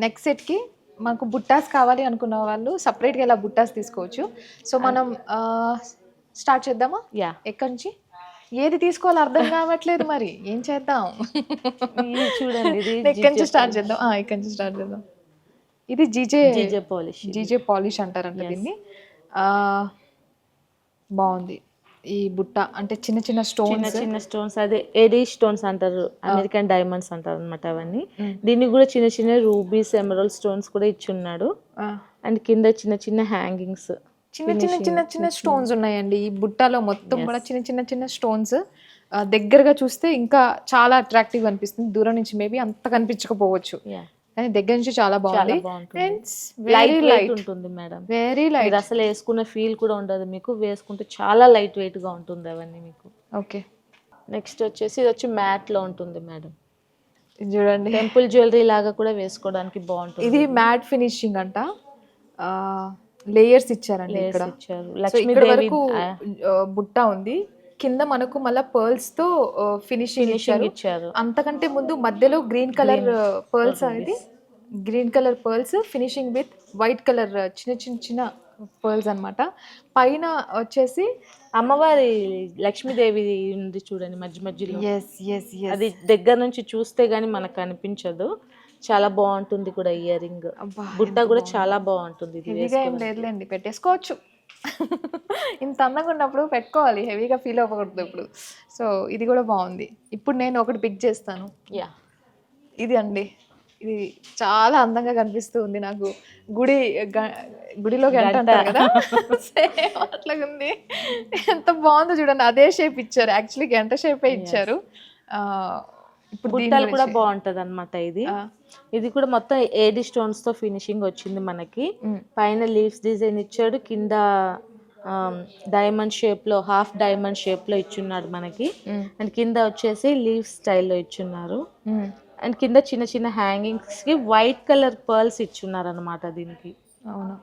Next సెట్కి మాకు బుట్టాస్ కావాలి అనుకున్న వాళ్ళు సపరేట్గా ఇలా బుట్టాస్ తీసుకోవచ్చు. సో మనం స్టార్ట్ చేద్దామా? యా, ఎక్కడి నుంచి ఏది తీసుకోవాలో అర్థం కావట్లేదు, మరి ఏం చేద్దాం? చూడండి ఇది ఎక్కడి నుంచి స్టార్ట్ చేద్దాం? ఇక్కడి నుంచి స్టార్ట్ చేద్దాం. ఇది జీజే పాలిష్. జీజే పాలిష్ అంటారంట దీన్ని. బాగుంది ఈ బుట్ట, అంటే చిన్న చిన్న స్టోన్స్, అదే ఏడీ స్టోన్స్ అంటారు, అమెరికన్ డైమండ్స్ అంటారు అనమాట అవన్నీ. దీనికి కూడా చిన్న చిన్న రూబీస్, ఎమరాల్డ్ స్టోన్స్ కూడా ఇచ్చున్నాడు. అండ్ కింద చిన్న చిన్న హ్యాంగింగ్స్, చిన్న స్టోన్స్ ఉన్నాయండి ఈ బుట్టలో మొత్తం కూడా. చిన్న స్టోన్స్ దగ్గరగా చూస్తే ఇంకా చాలా అట్రాక్టివ్ అనిపిస్తుంది, దూరం నుంచి మేబీ అంత కనిపించకపోవచ్చు, కానీ దగ్గర నుంచి చాలా బాగుంది. లైట్ ఉంటుంది మేడం, వెరీ లైట్. అసలు వేసుకున్న ఫీల్ కూడా ఉండదు మీకు, వేసుకుంటే చాలా లైట్ వెయిట్ గా ఉంటుంది అవన్నీ మీకు. ఓకే, నెక్స్ట్ వచ్చేసి ఇది వచ్చి మ్యాట్ లో ఉంటుంది మేడం. చూడండి టెంపుల్ జ్యువెలరీ లాగా కూడా వేసుకోవడానికి బాగుంటుంది. ఇది మ్యాట్ ఫినిషింగ్ అంట, లేయర్స్ ఇచ్చారండి ఇక్కడ. ఇక్కడ వరకు బుట్ట ఉంది, కింద మనకు మళ్ళీ పర్ల్స్ తో ఫినిషింగ్ ఇచ్చారు. అంతకంటే ముందు మధ్యలో గ్రీన్ కలర్ పర్ల్స్, అనేది green colour pearls finishing with white colour చిన్న పర్ల్స్ అన్నమాట. పైన వచ్చేసి అమ్మవారి లక్ష్మీదేవి ఉంది చూడండి మధ్యలో. అది దగ్గర నుంచి చూస్తే గానీ మనకు అనిపించదు, చాలా బాగుంటుంది కూడా. ఇయర్ రింగ్ బుట్ట కూడా చాలా బాగుంటుంది. హెవీగా ఏం లేదులేండి, పెట్టేసుకోవచ్చు. ఇంత అందంగా ఉన్నప్పుడు పెట్టుకోవాలి, హెవీగా ఫీల్ అవ్వకూడదు ఇప్పుడు. సో ఇది కూడా బాగుంది. ఇప్పుడు నేను ఒకటి పిక్ చేస్తాను. యా, ఇది అండి, ఇది చాలా అందంగా కనిపిస్తుంది నాకు. గుడిలో గంట అంటారు కదా, సేమ్ అట్లాగుంది. ఎంత బాగుందో చూడండి, అదే షేప్ ఇచ్చారు, యాక్చువల్లీ గంట షేపే ఇచ్చారు. ఇప్పుడు బుట్టలు కూడా బాగుంటది అనమాట. ఇది కూడా మొత్తం ఏడి స్టోన్స్ తో ఫినిషింగ్ వచ్చింది మనకి. పైన లీవ్స్ డిజైన్ ఇచ్చాడు, కింద డైమండ్ షేప్ లో, హాఫ్ డైమండ్ షేప్ లో ఇచ్చున్నాడు మనకి. అండ్ కింద వచ్చేసి లీవ్ స్టైల్లో ఇచ్చున్నారు. అండ్ కింద చిన్న చిన్న హ్యాంగింగ్స్ కి వైట్ కలర్ పర్ల్స్ ఇచ్చున్నారు అనమాట దీనికి. అవును,